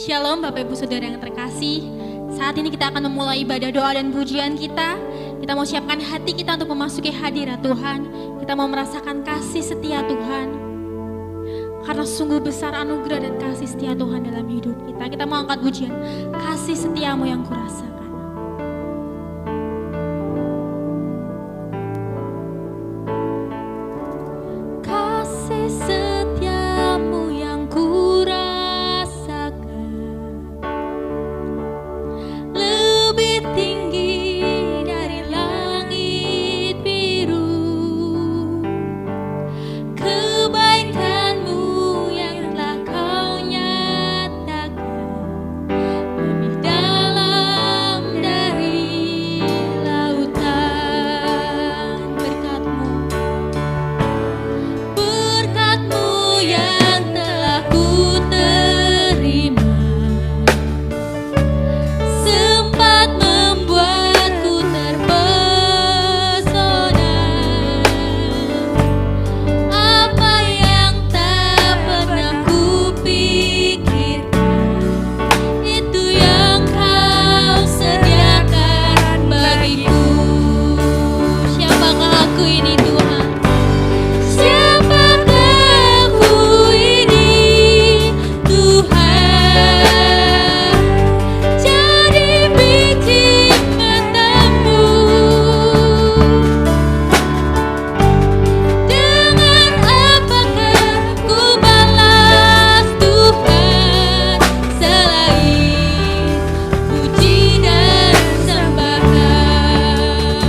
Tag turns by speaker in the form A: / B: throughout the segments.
A: Shalom Bapak Ibu Saudara yang terkasih. Saat ini kita akan memulai ibadah doa dan pujian kita. Kita mau siapkan hati kita untuk memasuki hadirat Tuhan. Kita mau merasakan kasih setia Tuhan. Karena sungguh besar anugerah dan kasih setia Tuhan dalam hidup kita. Kita mau angkat pujian, kasih setiamu yang kurasakan. Kasih setiamu yang kurasakan lebih tinggi dari langit biru. Kebaikanmu yang telah kau nyatakan lebih dalam dari lautan. Berkat-Mu yang telah ku terima sempat membuatku terpesona. Apa yang tak pernah kupikirkan, itu yang kau sediakan bagiku. Siapakah aku ini Tuhan? Siapakah aku ini Tuhan? Jadi biji matamu. Dengan apakah ku balas Tuhan selain puji dan sembahan?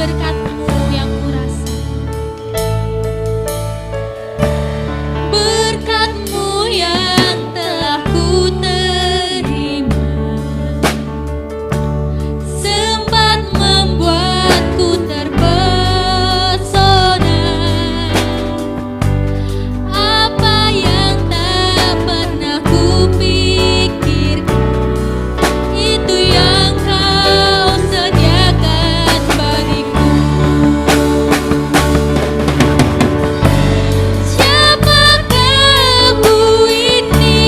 A: Berkat-Mu yang kurasakan, berkat-Mu yang telah ku terima sempat membuatku terpesona. Apa yang tak pernah kupikirkan, itu yang kau sediakan bagiku. Siapakah aku ini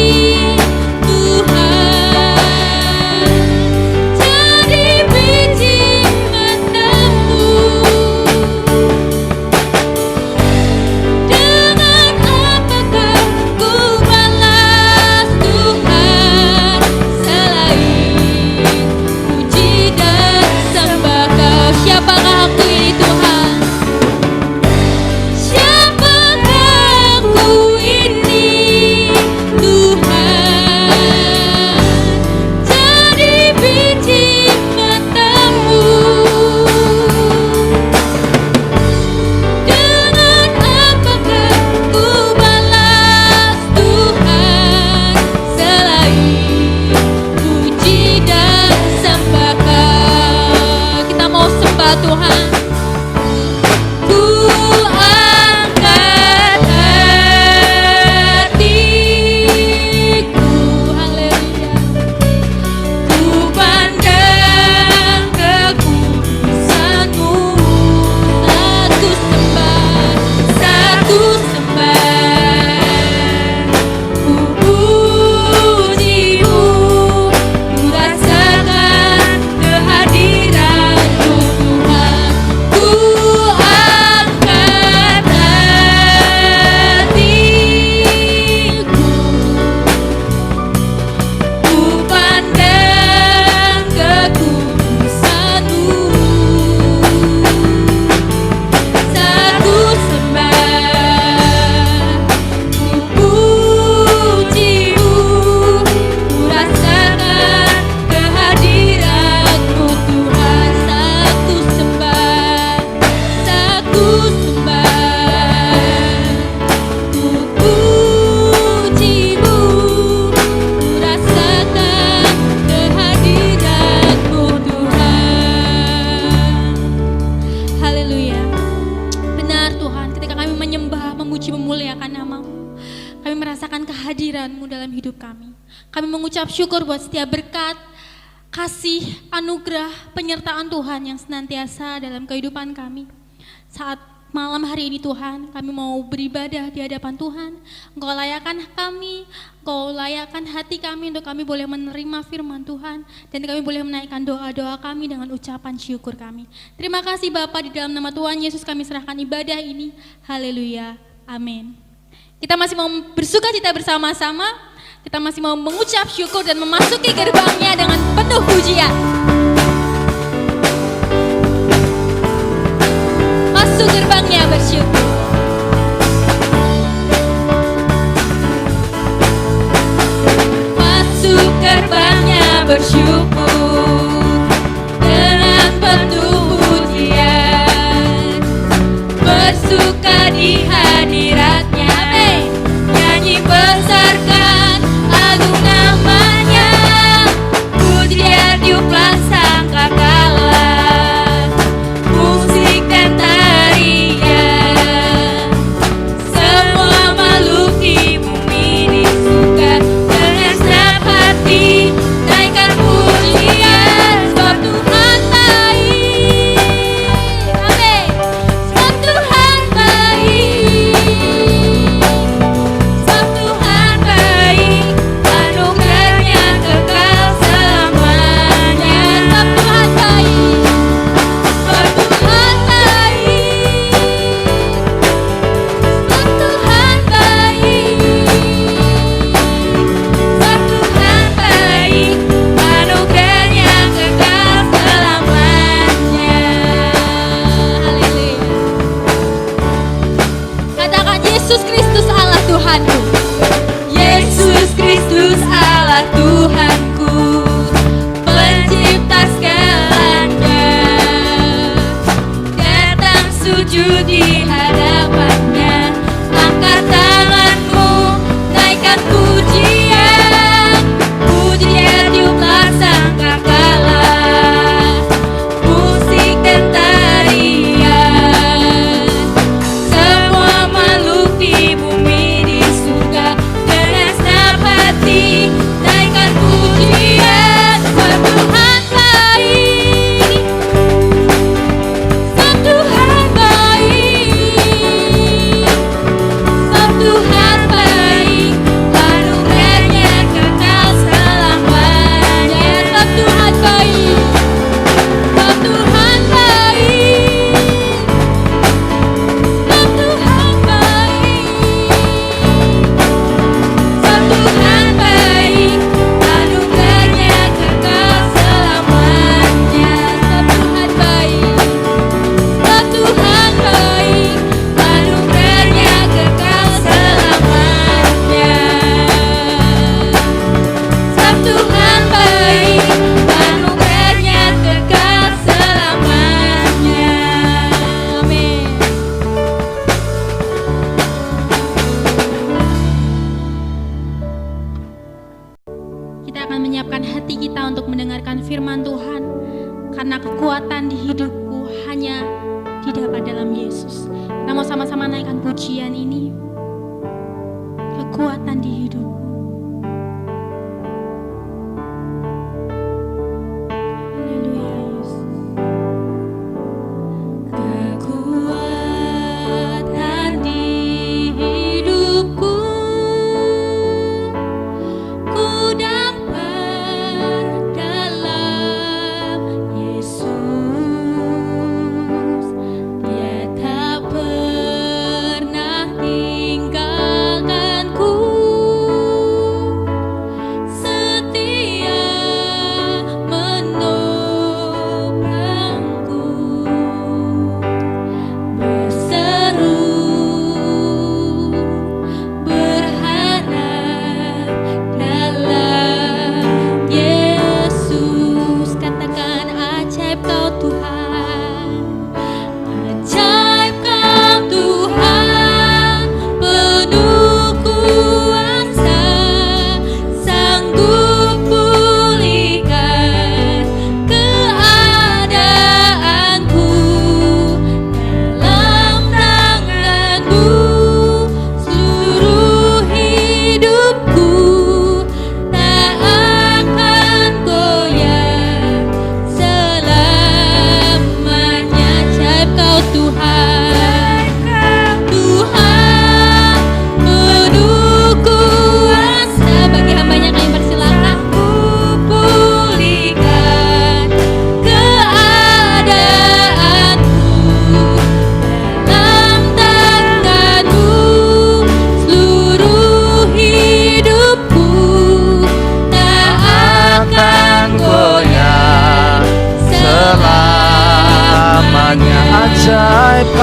A: Tuhan? Jadi biji matamu. Dengan apakah ku balas Tuhan selain puji dan sembah Kau? Siapakah aku ini Tuhan? Siapakah aku ini Tuhan? Jadi biji matamu. Dengan apakah ku balas Tuhan selain puji dan sembah Kau? Kita mau sembah Tuhan. Ku angkat hatiku, haleluya. Ku pandang kekudusan-Mu. Satu sembah, ku puji-Mu. Ku rasakan kehadiran-Mu Tuhan. Ku angkat hatiku, ku pandang kekudusan-Mu. Satu sembah, ku puji-Mu. Ku rasakan kehadiran-Mu Tuhan. Satu sembah, ku puji-Mu. Ku rasakan kehadiran-Mu Tuhan. Haleluya. Benar Tuhan, ketika kami menyembah, memuji, memuliakan nama-Mu, kami merasakan kehadiran-Mu dalam hidup kami. Kami mengucap syukur buat setiap berkat, kasih, anugerah, penyertaan Tuhan yang senantiasa dalam kehidupan kami. Saat malam hari ini Tuhan, kami mau beribadah di hadapan Tuhan. Engkau layakkan kami, Engkau layakkan hati kami untuk kami boleh menerima firman Tuhan, dan kami boleh menaikkan doa-doa kami dengan ucapan syukur kami. Terima kasih Bapa, di dalam nama Tuhan Yesus kami serahkan ibadah ini. Haleluya, amin. Kita masih mau bersuka cita bersama-sama, kita masih mau mengucap syukur dan memasuki gerbangnya dengan penuh pujian. Masuk gerbangnya bersyukur. Masuk gerbangnya bersyukur dengan penuh pujian, bersuka di hadiratnya, nyanyi besarkan agung namanya, pujian tiuplah sangkakala, musik dan tarian, semua makhluk di bumi disuka dengan senang hati, naikkan pujian, sebab Tuhan baik. Amin. Sebab Tuhan baik. Sebab Tuhan baik, anugerahnya kekal selamanya. Sebab Tuhan baik. Sebab Tuhan baik. Sebab Tuhan baik. Sebab Tuhan baik, anugerahnya kekal selamanya. Haleluya. Katakan Yesus Kristus Allah Tuhanku. Yesus Kristus Allah Tuhanku, pencipta segalanya. Datang sujud di hadapannya, angkat tanganmu, naikkan pujian, pujian tiuplah sangkakala, musik dan tarian, semua makhluk di bumi di surga dengan senang hati, naikkan pujian, sebab Tuhan baik. Sebab Tuhan baik. Sebab Tuhan baik, anugerahnya kekal selamanya. Sebab Tuhan baik. Sebab Tuhan baik. Sebab Tuhan baik. Sebab Tuhan baik, anugerahnya kekal selamanya. Sebab Tuhan baik. Sebab Tuhan baik, anugerahnya kekal selamanya. Sebab Tuhan baik, anugerahnya kekal selamanya. Amin. Kita akan menyiapkan hati kita untuk mendengarkan firman Tuhan, karena kekuatan di hidupku hanya didapat dalam Yesus. Kita mau sama-sama naikkan pujian ini. Kekuatan di hidupku. Haleluya Yesus. Kekuatan di hidupku, ku dapat dalam Yesus. Dia tak pernah tinggalkanku.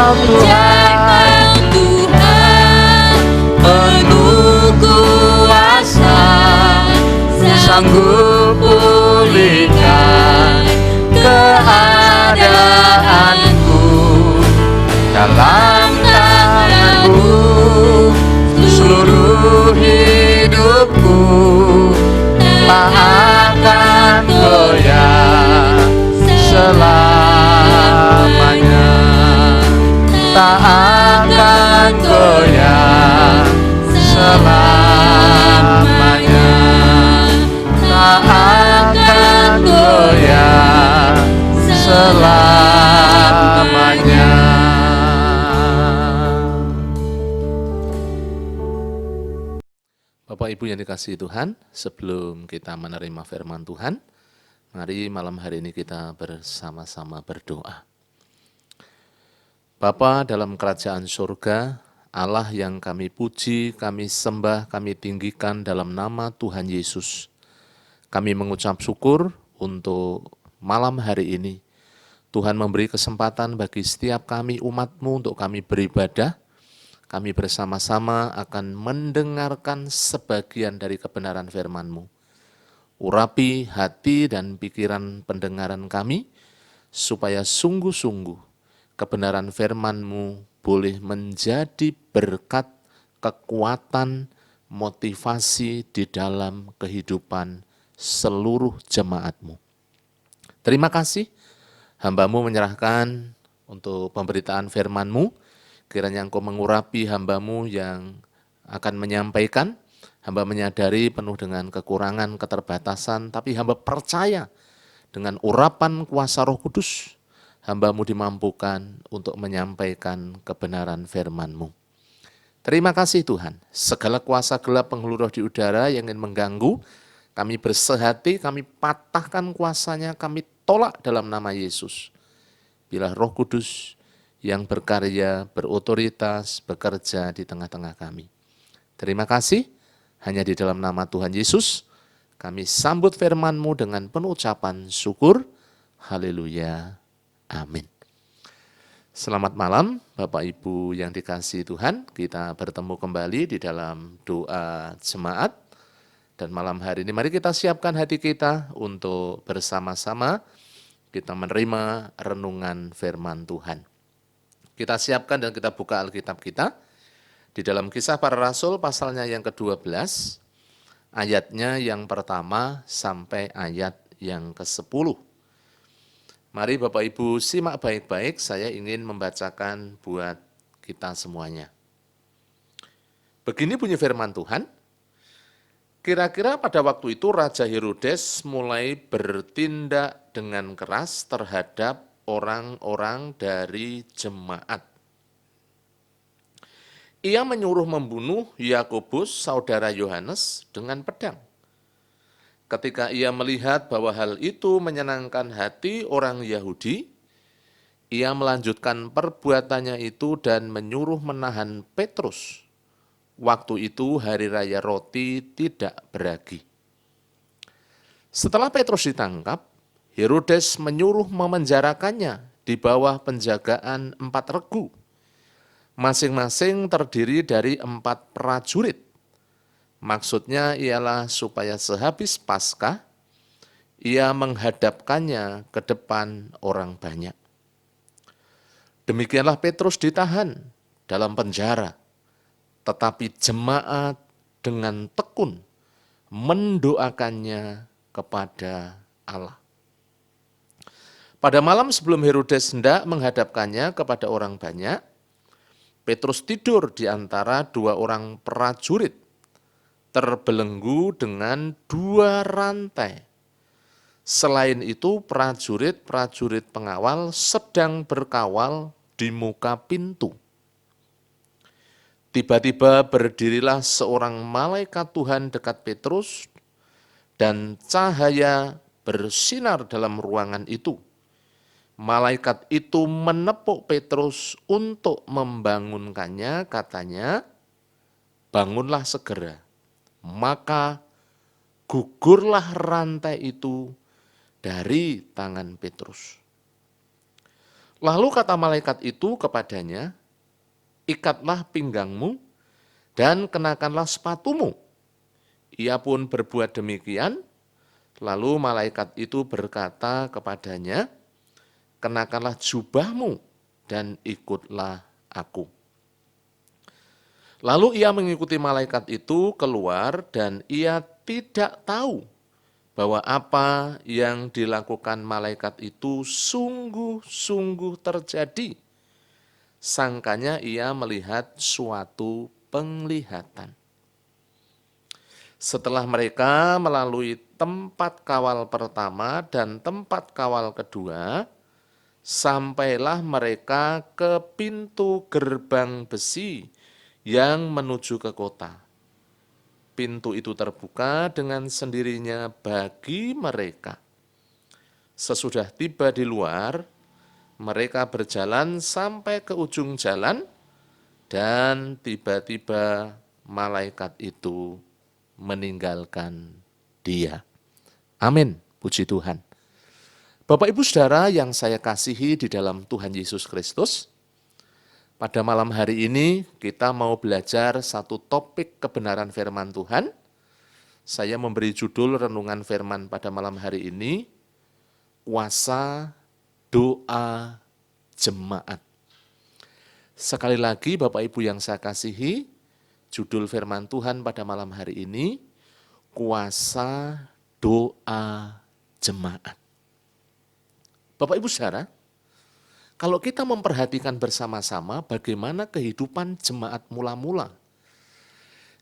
B: Ajaibmu Tuhan, penuh kuasa, sanggup pulihkan keadaanku. Dalam tangan-Mu seluruh hidupku, tak akan goyah selamanya, tak akan goyah selamanya, tak akan goyah selamanya.
C: Bapak Ibu yang dikasihi Tuhan, sebelum kita menerima firman Tuhan, mari malam hari ini kita bersama-sama berdoa. Bapa dalam kerajaan surga, Allah yang kami puji, kami sembah, kami tinggikan dalam nama Tuhan Yesus. Kami mengucap syukur untuk malam hari ini. Tuhan memberi kesempatan bagi setiap kami umat-Mu untuk kami beribadah. Kami bersama-sama akan mendengarkan sebagian dari kebenaran firman-Mu. Urapi hati dan pikiran pendengaran kami, supaya sungguh-sungguh kebenaran firman-Mu boleh menjadi berkat, kekuatan, motivasi di dalam kehidupan seluruh jemaat-Mu. Terima kasih, hamba-Mu menyerahkan untuk pemberitaan firman-Mu. Kiranya Engkau mengurapi hamba-Mu yang akan menyampaikan. Hamba menyadari penuh dengan kekurangan, keterbatasan, tapi hamba percaya dengan urapan kuasa Roh Kudus, hamba-Mu dimampukan untuk menyampaikan kebenaran firman-Mu. Terima kasih Tuhan, segala kuasa gelap penghulu roh di udara yang ingin mengganggu, kami bersehati, kami patahkan kuasanya, kami tolak dalam nama Yesus. Bila Roh Kudus yang berkarya, berotoritas, bekerja di tengah-tengah kami. Terima kasih, hanya di dalam nama Tuhan Yesus, kami sambut firman-Mu dengan penuh ucapan syukur. Haleluya. Amin. Selamat malam, Bapak Ibu yang dikasihi Tuhan. Kita bertemu kembali di dalam doa jemaat. Dan malam hari ini mari kita siapkan hati kita untuk bersama-sama kita menerima renungan firman Tuhan. Kita siapkan dan kita buka Alkitab kita di dalam Kisah Para Rasul pasalnya yang ke-12, ayatnya yang pertama sampai ayat yang ke-10. Mari Bapak Ibu simak baik-baik, saya ingin membacakan buat kita semuanya. Begini bunyi firman Tuhan, kira-kira pada waktu itu Raja Herodes mulai bertindak dengan keras terhadap orang-orang dari jemaat. Ia menyuruh membunuh Yakobus, saudara Yohanes, dengan pedang. Ketika ia melihat bahwa hal itu menyenangkan hati orang Yahudi, ia melanjutkan perbuatannya itu dan menyuruh menahan Petrus. Waktu itu hari raya roti tidak beragi. Setelah Petrus ditangkap, Herodes menyuruh memenjarakannya di bawah penjagaan 4 regu. Masing-masing terdiri dari 4 prajurit. Maksudnya ialah supaya sehabis Paskah, ia menghadapkannya ke depan orang banyak. Demikianlah Petrus ditahan dalam penjara, tetapi jemaat dengan tekun mendoakannya kepada Allah. Pada malam sebelum Herodes hendak menghadapkannya kepada orang banyak, Petrus tidur di antara 2 orang prajurit, terbelenggu dengan 2 rantai. Selain itu, prajurit-prajurit pengawal sedang berkawal di muka pintu. Tiba-tiba berdirilah seorang malaikat Tuhan dekat Petrus, dan cahaya bersinar dalam ruangan itu. Malaikat itu menepuk Petrus untuk membangunkannya, katanya, bangunlah segera. Maka gugurlah rantai itu dari tangan Petrus. Lalu kata malaikat itu kepadanya, ikatlah pinggangmu dan kenakanlah sepatumu. Ia pun berbuat demikian. Lalu malaikat itu berkata kepadanya, kenakanlah jubahmu dan ikutlah aku. Lalu ia mengikuti malaikat itu keluar dan ia tidak tahu bahwa apa yang dilakukan malaikat itu sungguh-sungguh terjadi. Sangkanya ia melihat suatu penglihatan. Setelah mereka melalui tempat kawal pertama dan tempat kawal kedua, sampailah mereka ke pintu gerbang besi yang menuju ke kota. Pintu itu terbuka dengan sendirinya bagi mereka. Sesudah tiba di luar, mereka berjalan sampai ke ujung jalan dan tiba-tiba malaikat itu meninggalkan dia. Amin, puji Tuhan. Bapak Ibu Saudara yang saya kasihi di dalam Tuhan Yesus Kristus, pada malam hari ini kita mau belajar satu topik kebenaran firman Tuhan. Saya memberi judul renungan firman pada malam hari ini, kuasa doa jemaat. Sekali lagi Bapak Ibu yang saya kasihi, judul firman Tuhan pada malam hari ini, kuasa doa jemaat. Bapak Ibu Saudara, kalau kita memperhatikan bersama-sama bagaimana kehidupan jemaat mula-mula.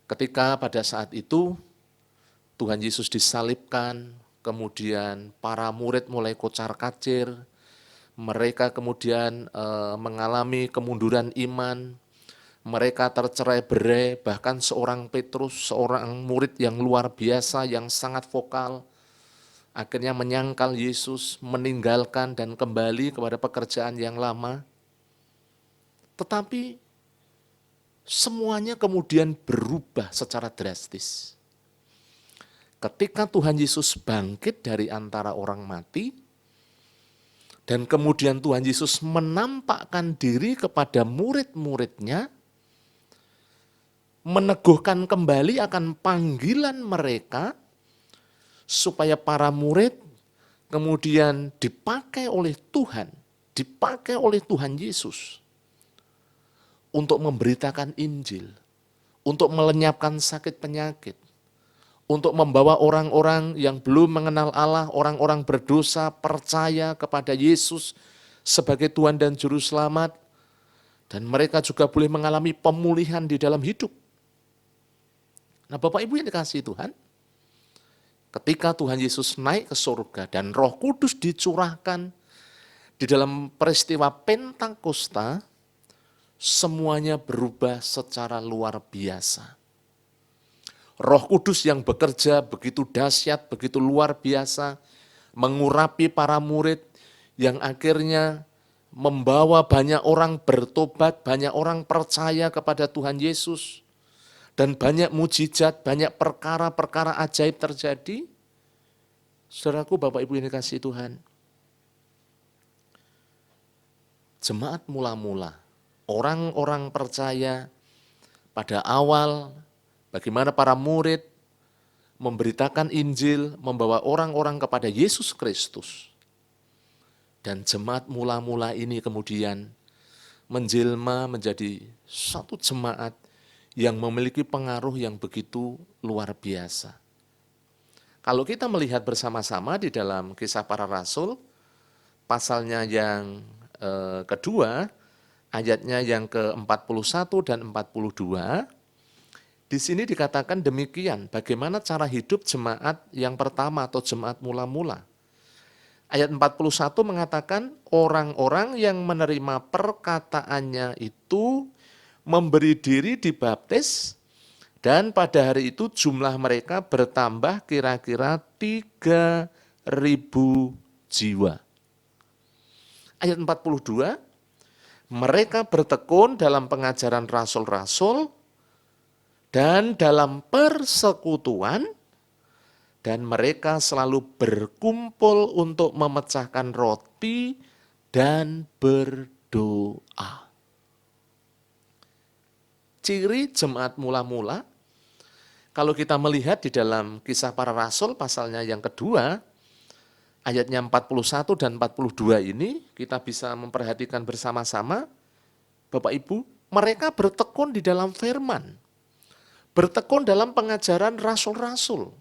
C: Ketika pada saat itu Tuhan Yesus disalibkan, kemudian para murid mulai kocar-kacir, mereka kemudian mengalami kemunduran iman, mereka tercerai-berai, bahkan seorang Petrus, seorang murid yang luar biasa, yang sangat vokal, akhirnya menyangkal Yesus, meninggalkan dan kembali kepada pekerjaan yang lama. Tetapi semuanya kemudian berubah secara drastis. Ketika Tuhan Yesus bangkit dari antara orang mati, dan kemudian Tuhan Yesus menampakkan diri kepada murid-muridnya, meneguhkan kembali akan panggilan mereka, supaya para murid kemudian dipakai oleh Tuhan Yesus untuk memberitakan Injil, untuk melenyapkan sakit penyakit, untuk membawa orang-orang yang belum mengenal Allah, orang-orang berdosa percaya kepada Yesus sebagai Tuhan dan Juru Selamat, dan mereka juga boleh mengalami pemulihan di dalam hidup. Nah Bapak Ibu yang dikasihi Tuhan, ketika Tuhan Yesus naik ke surga dan Roh Kudus dicurahkan di dalam peristiwa Pentakosta, semuanya berubah secara luar biasa. Roh Kudus yang bekerja begitu dahsyat, begitu luar biasa, mengurapi para murid yang akhirnya membawa banyak orang bertobat, banyak orang percaya kepada Tuhan Yesus, dan banyak mujizat, banyak perkara-perkara ajaib terjadi. Saudaraku, Bapak Ibu yang dikasihi Tuhan, jemaat mula-mula, orang-orang percaya pada awal, bagaimana para murid memberitakan Injil, membawa orang-orang kepada Yesus Kristus. Dan jemaat mula-mula ini kemudian menjelma menjadi satu jemaat yang memiliki pengaruh yang begitu luar biasa. Kalau kita melihat bersama-sama di dalam Kisah Para Rasul, pasalnya yang kedua, ayatnya yang ke-41 dan 42, di sini dikatakan demikian, bagaimana cara hidup jemaat yang pertama atau jemaat mula-mula. Ayat 41 mengatakan, orang-orang yang menerima perkataannya itu memberi diri dibaptis, dan pada hari itu jumlah mereka bertambah kira-kira 3.000 jiwa. Ayat 42, mereka bertekun dalam pengajaran rasul-rasul dan dalam persekutuan, dan mereka selalu berkumpul untuk memecahkan roti dan berdoa. Ciri jemaat mula-mula, kalau kita melihat di dalam Kisah Para Rasul pasalnya yang kedua, ayatnya 41 dan 42 ini, kita bisa memperhatikan bersama-sama, Bapak Ibu, mereka bertekun di dalam firman, bertekun dalam pengajaran rasul-rasul.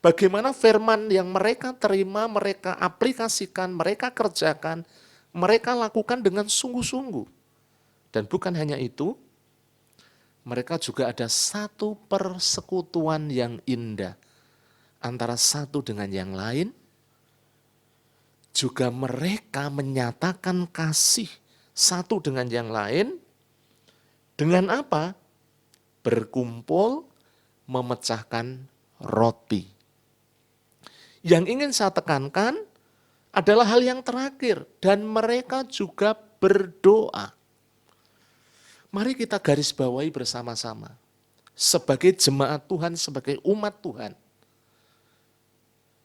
C: Bagaimana firman yang mereka terima, mereka aplikasikan, mereka kerjakan, mereka lakukan dengan sungguh-sungguh. Dan bukan hanya itu, mereka juga ada satu persekutuan yang indah antara satu dengan yang lain. Juga mereka menyatakan kasih satu dengan yang lain. Dengan apa? Berkumpul memecahkan roti. Yang ingin saya tekankan adalah hal yang terakhir, dan mereka juga berdoa. Mari kita garis bawahi bersama-sama. Sebagai jemaat Tuhan, sebagai umat Tuhan,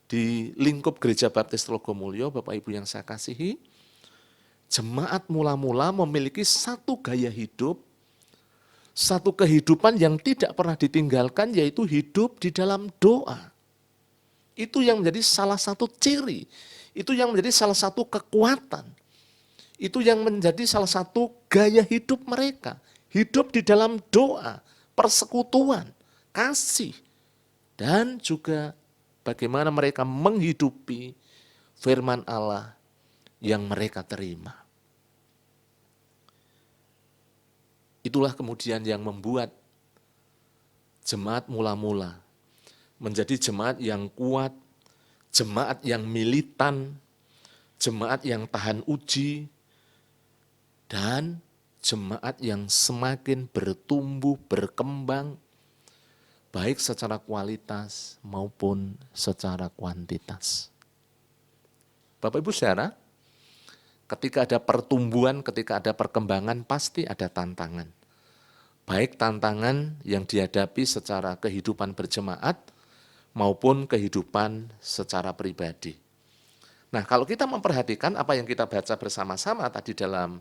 C: di lingkup Gereja Baptis Telogomulyo, Bapak Ibu yang saya kasihi, jemaat mula-mula memiliki satu gaya hidup, satu kehidupan yang tidak pernah ditinggalkan, yaitu hidup di dalam doa. Itu yang menjadi salah satu ciri, itu yang menjadi salah satu kekuatan. Itu yang menjadi salah satu gaya hidup mereka. Hidup di dalam doa, persekutuan, kasih. Dan juga bagaimana mereka menghidupi firman Allah yang mereka terima. Itulah kemudian yang membuat jemaat mula-mula menjadi jemaat yang kuat, jemaat yang militan, jemaat yang tahan uji, dan jemaat yang semakin bertumbuh, berkembang, baik secara kualitas maupun secara kuantitas. Bapak Ibu saudara, ketika ada pertumbuhan, ketika ada perkembangan, pasti ada tantangan. Baik tantangan yang dihadapi secara kehidupan berjemaat maupun kehidupan secara pribadi. Nah, kalau kita memperhatikan apa yang kita baca bersama-sama tadi dalam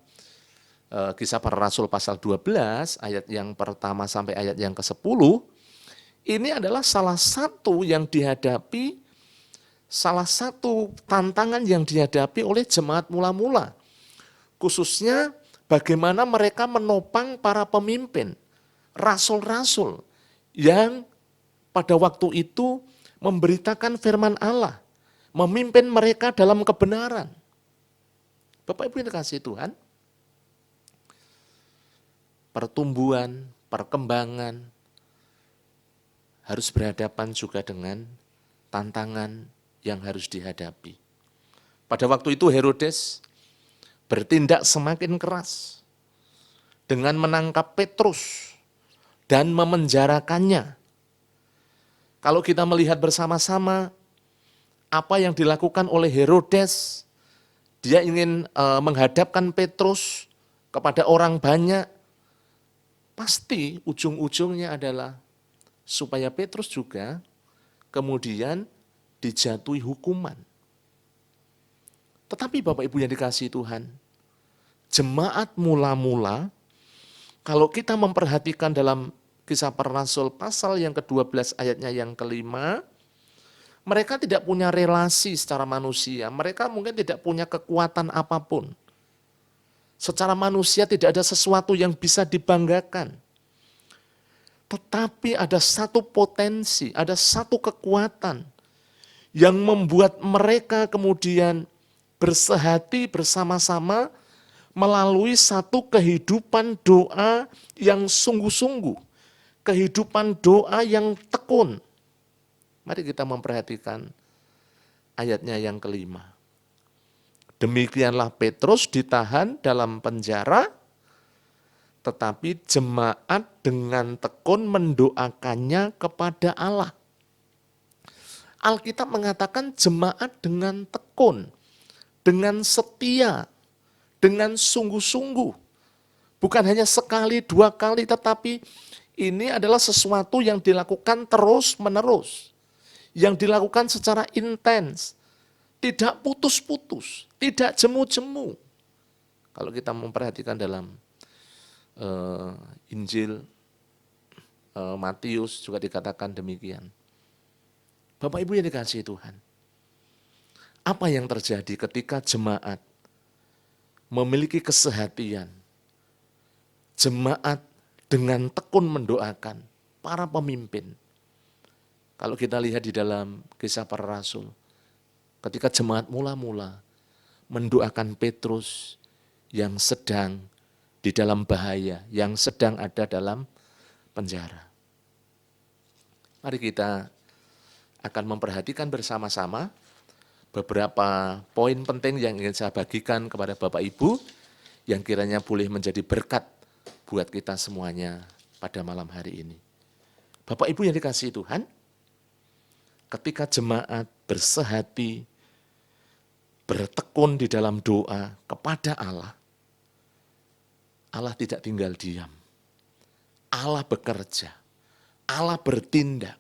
C: Kisah Para Rasul pasal 12, ayat yang pertama sampai ayat yang ke-10, ini adalah salah satu yang dihadapi, salah satu tantangan yang dihadapi oleh jemaat mula-mula. Khususnya bagaimana mereka menopang para pemimpin, rasul-rasul yang pada waktu itu memberitakan firman Allah, memimpin mereka dalam kebenaran. Bapak Ibu yang dikasihi Tuhan, pertumbuhan, perkembangan harus berhadapan juga dengan tantangan yang harus dihadapi. Pada waktu itu Herodes bertindak semakin keras dengan menangkap Petrus dan memenjarakannya. Kalau kita melihat bersama-sama apa yang dilakukan oleh Herodes, dia ingin menghadapkan Petrus kepada orang banyak, pasti ujung-ujungnya adalah supaya Petrus juga kemudian dijatuhi hukuman. Tetapi Bapak Ibu yang dikasihi Tuhan, jemaat mula-mula, kalau kita memperhatikan dalam Kisah Para Rasul pasal yang ke-12 ayatnya yang ke-5, mereka tidak punya relasi secara manusia, mereka mungkin tidak punya kekuatan apapun. Secara manusia tidak ada sesuatu yang bisa dibanggakan. Tetapi ada satu potensi, ada satu kekuatan yang membuat mereka kemudian bersehati bersama-sama melalui satu kehidupan doa yang sungguh-sungguh, kehidupan doa yang tekun. Mari kita memperhatikan ayatnya yang ke-5. Demikianlah Petrus ditahan dalam penjara, tetapi jemaat dengan tekun mendoakannya kepada Allah. Alkitab mengatakan jemaat dengan tekun, dengan setia, dengan sungguh-sungguh. Bukan hanya sekali, dua kali, tetapi ini adalah sesuatu yang dilakukan terus-menerus. Yang dilakukan secara intens, tidak putus-putus, tidak jemu-jemu. Kalau kita memperhatikan dalam Injil Matius juga dikatakan demikian. Bapak Ibu yang dikasihi Tuhan, apa yang terjadi ketika jemaat memiliki kesehatian, jemaat dengan tekun mendoakan para pemimpin. Kalau kita lihat di dalam Kisah Para Rasul, ketika jemaat mula-mula mendoakan Petrus yang sedang di dalam bahaya, yang sedang ada dalam penjara. Mari kita akan memperhatikan bersama-sama beberapa poin penting yang ingin saya bagikan kepada Bapak Ibu yang kiranya boleh menjadi berkat buat kita semuanya pada malam hari ini. Bapak Ibu yang dikasihi Tuhan, ketika jemaat bersehati, bertekun di dalam doa kepada Allah, Allah tidak tinggal diam. Allah bekerja, Allah bertindak.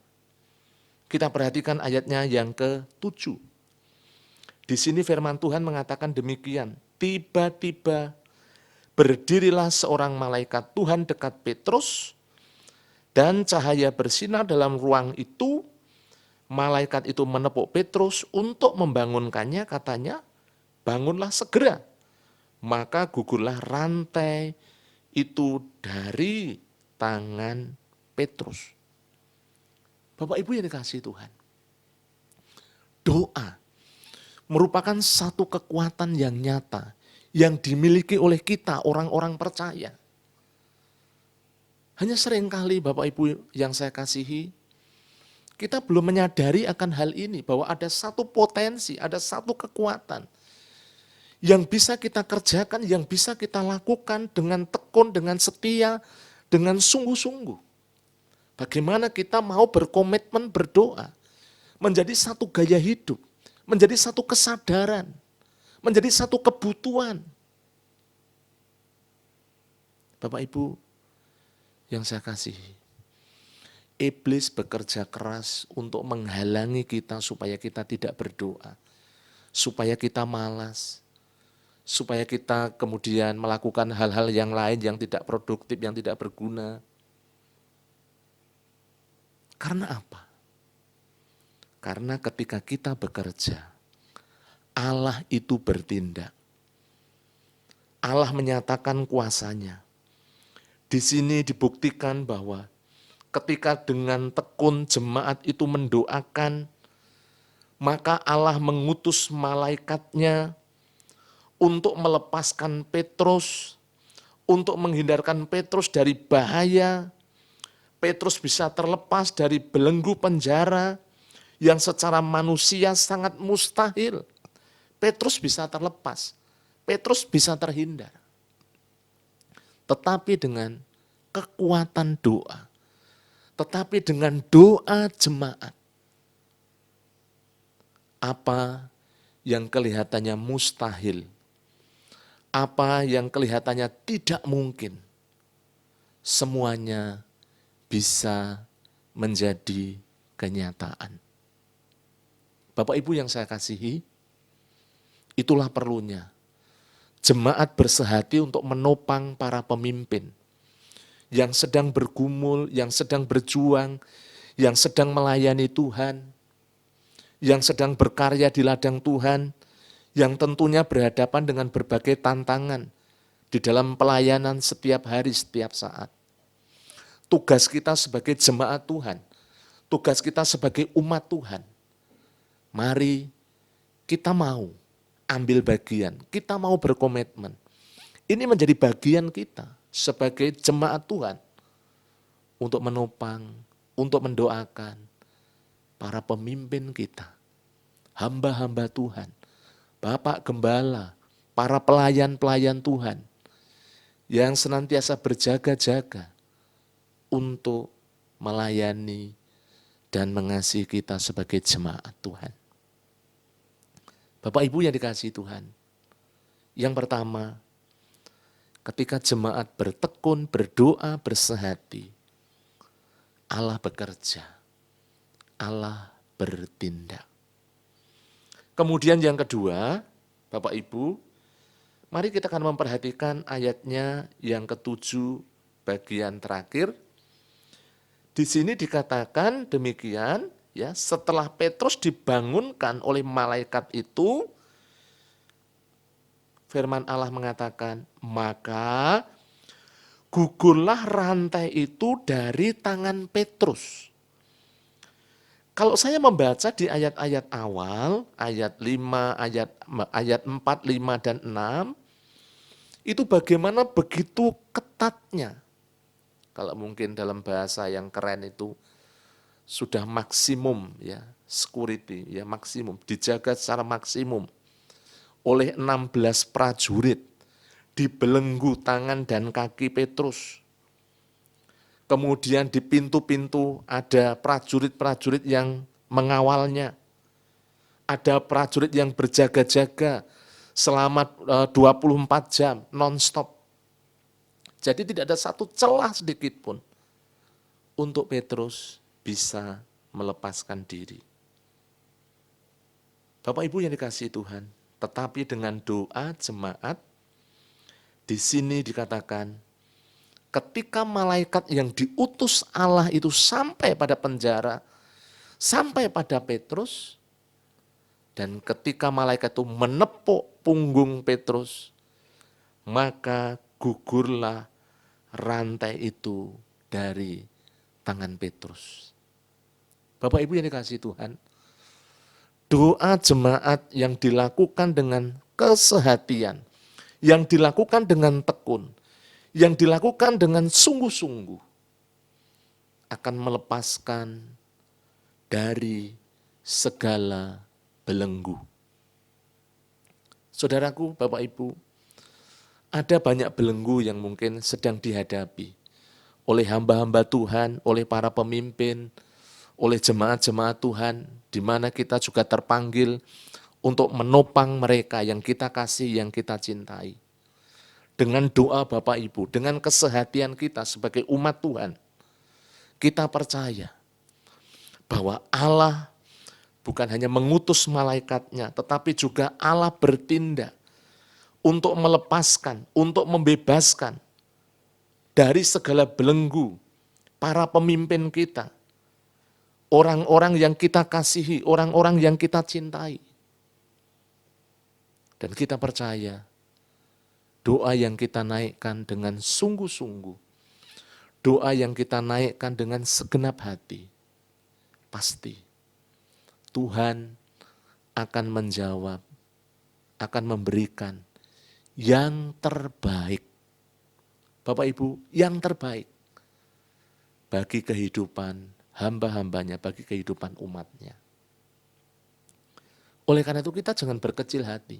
C: Kita perhatikan ayatnya yang ke-7. Di sini firman Tuhan mengatakan demikian, tiba-tiba berdirilah seorang malaikat Tuhan dekat Petrus, dan cahaya bersinar dalam ruang itu. Malaikat itu menepuk Petrus untuk membangunkannya, katanya, bangunlah segera. Maka gugurlah rantai itu dari tangan Petrus. Bapak Ibu yang dikasihi Tuhan, doa merupakan satu kekuatan yang nyata yang dimiliki oleh kita orang-orang percaya. Hanya seringkali Bapak Ibu yang saya kasihi, kita belum menyadari akan hal ini, bahwa ada satu potensi, ada satu kekuatan yang bisa kita kerjakan, yang bisa kita lakukan dengan tekun, dengan setia, dengan sungguh-sungguh. Bagaimana kita mau berkomitmen berdoa, menjadi satu gaya hidup, menjadi satu kesadaran, menjadi satu kebutuhan. Bapak Ibu yang saya kasihi, iblis bekerja keras untuk menghalangi kita supaya kita tidak berdoa, supaya kita malas, supaya kita kemudian melakukan hal-hal yang lain yang tidak produktif, yang tidak berguna. Karena apa? Karena ketika kita bekerja, Allah itu bertindak. Allah menyatakan kuasanya. Di sini dibuktikan bahwa ketika dengan tekun jemaat itu mendoakan, maka Allah mengutus malaikatnya untuk melepaskan Petrus, untuk menghindarkan Petrus dari bahaya. Petrus bisa terlepas dari belenggu penjara yang secara manusia sangat mustahil. Petrus bisa terlepas, Petrus bisa terhindar. Tetapi dengan kekuatan doa, tetapi dengan doa jemaat, apa yang kelihatannya mustahil, apa yang kelihatannya tidak mungkin, semuanya bisa menjadi kenyataan. Bapak Ibu yang saya kasihi, itulah perlunya jemaat bersehati untuk menopang para pemimpin yang sedang bergumul, yang sedang berjuang, yang sedang melayani Tuhan, yang sedang berkarya di ladang Tuhan, yang tentunya berhadapan dengan berbagai tantangan di dalam pelayanan setiap hari, setiap saat. Tugas kita sebagai jemaat Tuhan, tugas kita sebagai umat Tuhan, mari kita mau ambil bagian, kita mau berkomitmen. Ini menjadi bagian kita sebagai jemaat Tuhan untuk menopang, untuk mendoakan para pemimpin kita, hamba-hamba Tuhan, Bapak Gembala, para pelayan-pelayan Tuhan yang senantiasa berjaga-jaga untuk melayani dan mengasihi kita sebagai jemaat Tuhan. Bapak Ibu yang dikasihi Tuhan, yang pertama, ketika jemaat bertekun, berdoa, bersehati, Allah bekerja, Allah bertindak. Kemudian yang kedua, Bapak Ibu, mari kita akan memperhatikan ayatnya yang ketujuh bagian terakhir. Di sini dikatakan demikian, ya, setelah Petrus dibangunkan oleh malaikat itu, firman Allah mengatakan, maka gugurlah rantai itu dari tangan Petrus. Kalau saya membaca di ayat-ayat awal, ayat 5, ayat 4, 5, dan 6, itu bagaimana begitu ketatnya. Kalau mungkin dalam bahasa yang keren itu sudah maksimum, ya, security, ya, maksimum, dijaga secara maksimum oleh 16 prajurit, dibelenggu tangan dan kaki Petrus. Kemudian di pintu-pintu ada prajurit-prajurit yang mengawalnya. Ada prajurit yang berjaga-jaga selama 24 jam, non-stop. Jadi tidak ada satu celah sedikit pun untuk Petrus bisa melepaskan diri. Bapak Ibu yang dikasihi Tuhan, tetapi dengan doa jemaat, di sini dikatakan, ketika malaikat yang diutus Allah itu sampai pada penjara, sampai pada Petrus, dan ketika malaikat itu menepuk punggung Petrus, maka gugurlah rantai itu dari tangan Petrus. Bapak Ibu yang dikasihi Tuhan, doa jemaat yang dilakukan dengan kesehatian, yang dilakukan dengan tekun, yang dilakukan dengan sungguh-sungguh akan melepaskan dari segala belenggu. Saudaraku, Bapak Ibu, ada banyak belenggu yang mungkin sedang dihadapi oleh hamba-hamba Tuhan, oleh para pemimpin, oleh jemaat-jemaat Tuhan, di mana kita juga terpanggil untuk menopang mereka yang kita kasih, yang kita cintai. Dengan doa Bapak Ibu, dengan kesehatian kita sebagai umat Tuhan, kita percaya bahwa Allah bukan hanya mengutus malaikatnya, tetapi juga Allah bertindak untuk melepaskan, untuk membebaskan dari segala belenggu para pemimpin kita, orang-orang yang kita kasihi, orang-orang yang kita cintai. Dan kita percaya, doa yang kita naikkan dengan sungguh-sungguh, doa yang kita naikkan dengan segenap hati, pasti Tuhan akan menjawab, akan memberikan yang terbaik. Bapak Ibu, yang terbaik bagi kehidupan hamba-hambanya, bagi kehidupan umatnya. Oleh karena itu kita jangan berkecil hati.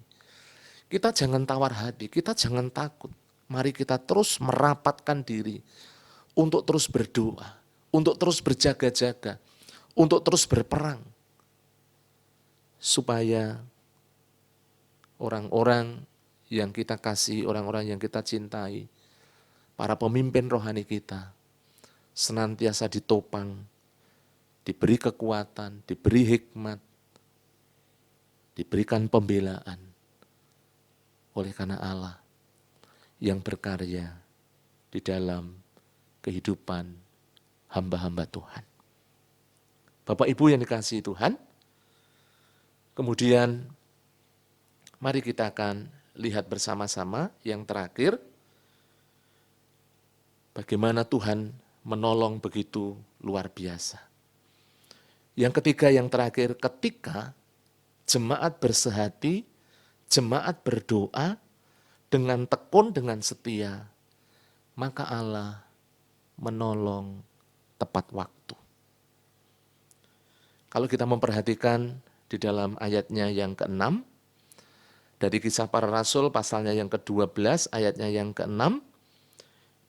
C: Kita jangan tawar hati, kita jangan takut. Mari kita terus merapatkan diri untuk terus berdoa, untuk terus berjaga-jaga, untuk terus berperang. Supaya orang-orang yang kita kasih, orang-orang yang kita cintai, para pemimpin rohani kita, senantiasa ditopang, diberi kekuatan, diberi hikmat, diberikan pembelaan, oleh karena Allah yang berkarya di dalam kehidupan hamba-hamba Tuhan. Bapak Ibu yang dikasihi Tuhan, kemudian mari kita akan lihat bersama-sama yang terakhir, bagaimana Tuhan menolong begitu luar biasa. Yang ketiga, yang terakhir, ketika jemaat bersehati, jemaat berdoa dengan tekun, dengan setia, maka Allah menolong tepat waktu. Kalau kita memperhatikan di dalam ayatnya yang ke-6, dari Kisah Para Rasul pasalnya yang ke-12, ayatnya yang ke-6,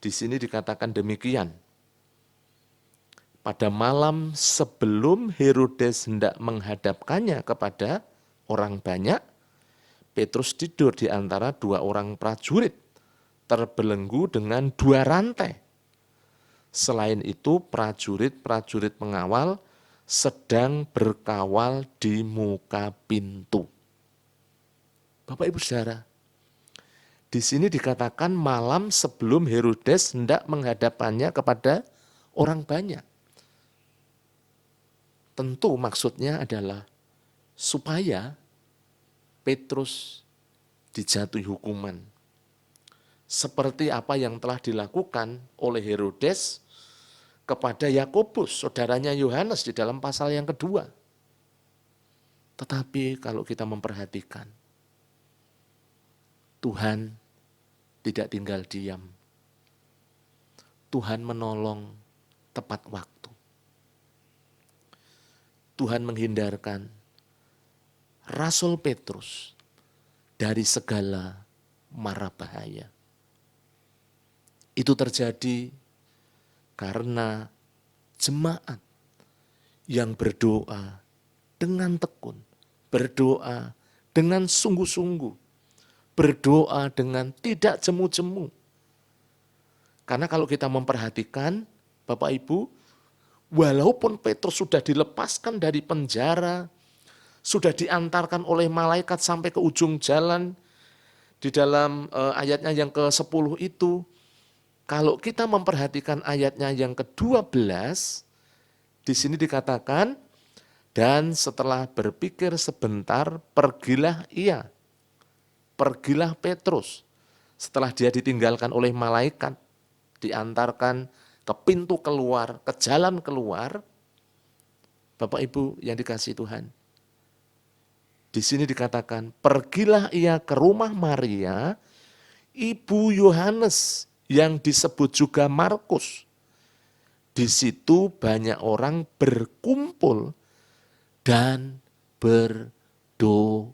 C: di sini dikatakan demikian. Pada malam sebelum Herodes hendak menghadapkannya kepada orang banyak, Petrus tidur di antara dua orang prajurit, terbelenggu dengan dua rantai. Selain itu, prajurit-prajurit pengawal sedang berkawal di muka pintu. Bapak Ibu Saudara, di sini dikatakan malam sebelum Herodes hendak menghadapannya kepada orang banyak. Tentu maksudnya adalah supaya Petrus dijatuhi hukuman. Seperti apa yang telah dilakukan oleh Herodes kepada Yakobus, saudaranya Yohanes di dalam pasal yang kedua. Tetapi kalau kita memperhatikan, Tuhan tidak tinggal diam. Tuhan menolong tepat waktu. Tuhan menghindarkan Rasul Petrus dari segala mara bahaya. Itu terjadi karena jemaat yang berdoa dengan tekun, berdoa dengan sungguh-sungguh, berdoa dengan tidak jemu-jemu. Karena kalau kita memperhatikan, Bapak Ibu, walaupun Petrus sudah dilepaskan dari penjara, sudah diantarkan oleh malaikat sampai ke ujung jalan, di dalam ayatnya yang ke-10 itu, kalau kita memperhatikan ayatnya yang ke-12, di sini dikatakan, dan setelah berpikir sebentar, pergilah Petrus. Setelah dia ditinggalkan oleh malaikat, diantarkan ke pintu keluar, ke jalan keluar, Bapak Ibu yang dikasihi Tuhan. Di sini dikatakan, pergilah ia ke rumah Maria, ibu Yohanes, yang disebut juga Markus. Di situ banyak orang berkumpul dan berdoa.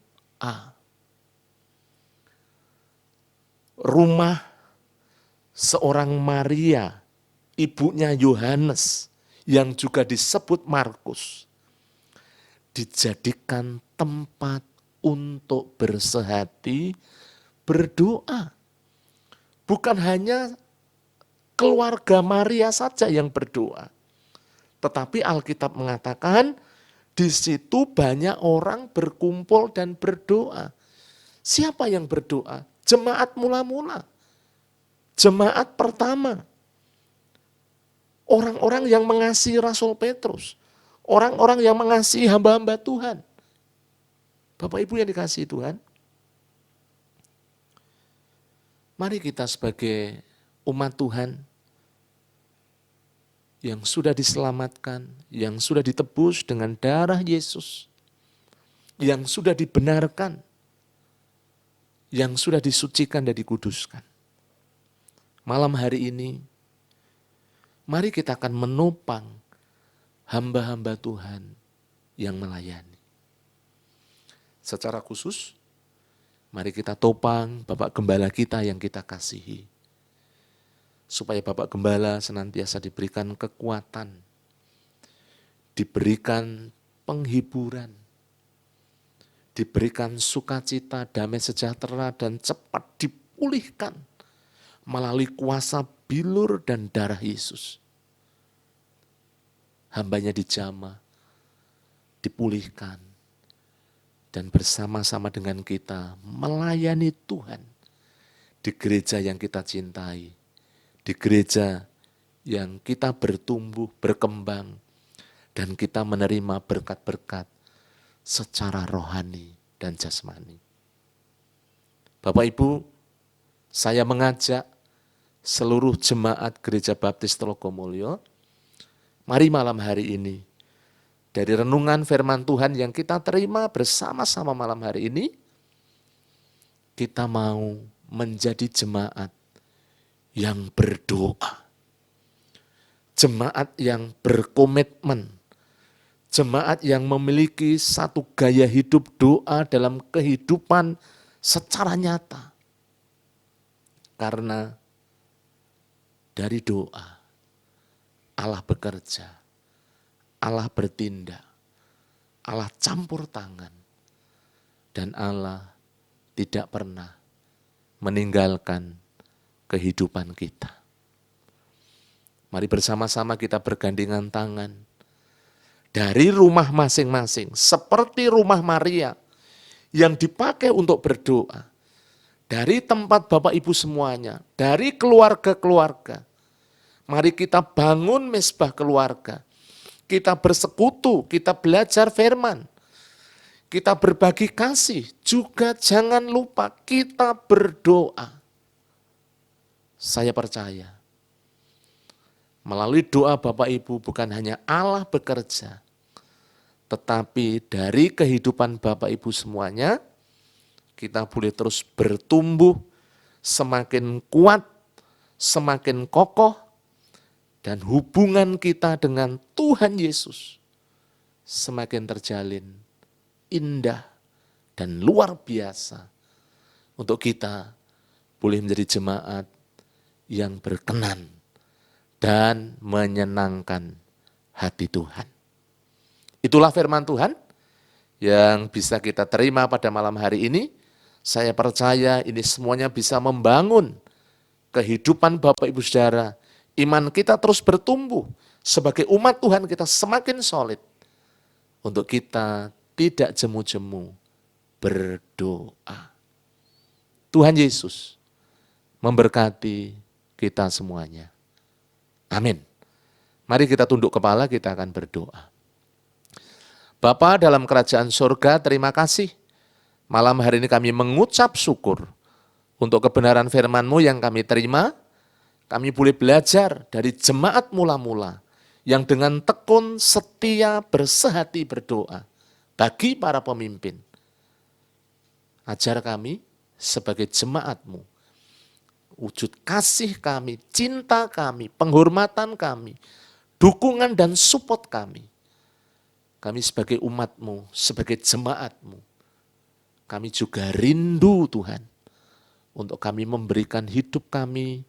C: Rumah seorang Maria, ibunya Yohanes, yang juga disebut Markus, dijadikan tempat untuk bersehati, berdoa. Bukan hanya keluarga Maria saja yang berdoa, tetapi Alkitab mengatakan di situ banyak orang berkumpul dan berdoa. Siapa yang berdoa? Jemaat mula-mula, jemaat pertama, orang-orang yang mengasihi Rasul Petrus, orang-orang yang mengasihi hamba-hamba Tuhan. Bapak Ibu yang dikasihi Tuhan, mari kita sebagai umat Tuhan yang sudah diselamatkan, yang sudah ditebus dengan darah Yesus, yang sudah dibenarkan, yang sudah disucikan dan dikuduskan. Malam hari ini, mari kita akan menopang hamba-hamba Tuhan yang melayani. Secara khusus, mari kita topang Bapak Gembala kita yang kita kasihi. Supaya Bapak Gembala senantiasa diberikan kekuatan, diberikan penghiburan, diberikan sukacita, damai sejahtera, dan cepat dipulihkan melalui kuasa bilur dan darah Yesus. Hambanya dijamah, dipulihkan, dan bersama-sama dengan kita melayani Tuhan di gereja yang kita cintai, di gereja yang kita bertumbuh, berkembang, dan kita menerima berkat-berkat secara rohani dan jasmani. Bapak Ibu, saya mengajak seluruh jemaat Gereja Baptis Trogomulyo, mari malam hari ini, dari renungan firman Tuhan yang kita terima bersama-sama malam hari ini, kita mau menjadi jemaat yang berdoa, jemaat yang berkomitmen, jemaat yang memiliki satu gaya hidup doa dalam kehidupan secara nyata. Karena dari doa, Allah bekerja, Allah bertindak, Allah campur tangan, dan Allah tidak pernah meninggalkan kehidupan kita. Mari bersama-sama kita bergandengan tangan dari rumah masing-masing, seperti rumah Maria yang dipakai untuk berdoa. Dari tempat Bapak Ibu semuanya, dari keluarga-keluarga. Mari kita bangun mesbah keluarga. Kita bersekutu, kita belajar firman. Kita berbagi kasih, juga jangan lupa kita berdoa. Saya percaya, melalui doa Bapak Ibu bukan hanya Allah bekerja, tetapi dari kehidupan Bapak Ibu semuanya, kita boleh terus bertumbuh, semakin kuat, semakin kokoh, dan hubungan kita dengan Tuhan Yesus semakin terjalin, indah, dan luar biasa untuk kita boleh menjadi jemaat yang berkenan dan menyenangkan hati Tuhan. Itulah firman Tuhan yang bisa kita terima pada malam hari ini. Saya percaya ini semuanya bisa membangun kehidupan Bapak Ibu Saudara. Iman kita terus bertumbuh. Sebagai umat Tuhan kita semakin solid. Untuk kita tidak jemu-jemu berdoa. Tuhan Yesus memberkati kita semuanya. Amin. Mari kita tunduk kepala, kita akan berdoa. Bapa dalam kerajaan surga, terima kasih. Malam hari ini kami mengucap syukur untuk kebenaran firman-Mu yang kami terima. Kami boleh belajar dari jemaat mula-mula yang dengan tekun setia bersehati berdoa bagi para pemimpin. Ajar kami sebagai jemaat-Mu, wujud kasih kami, cinta kami, penghormatan kami, dukungan dan support kami. Kami sebagai umat-Mu, sebagai jemaat-Mu, kami juga rindu Tuhan untuk kami memberikan hidup kami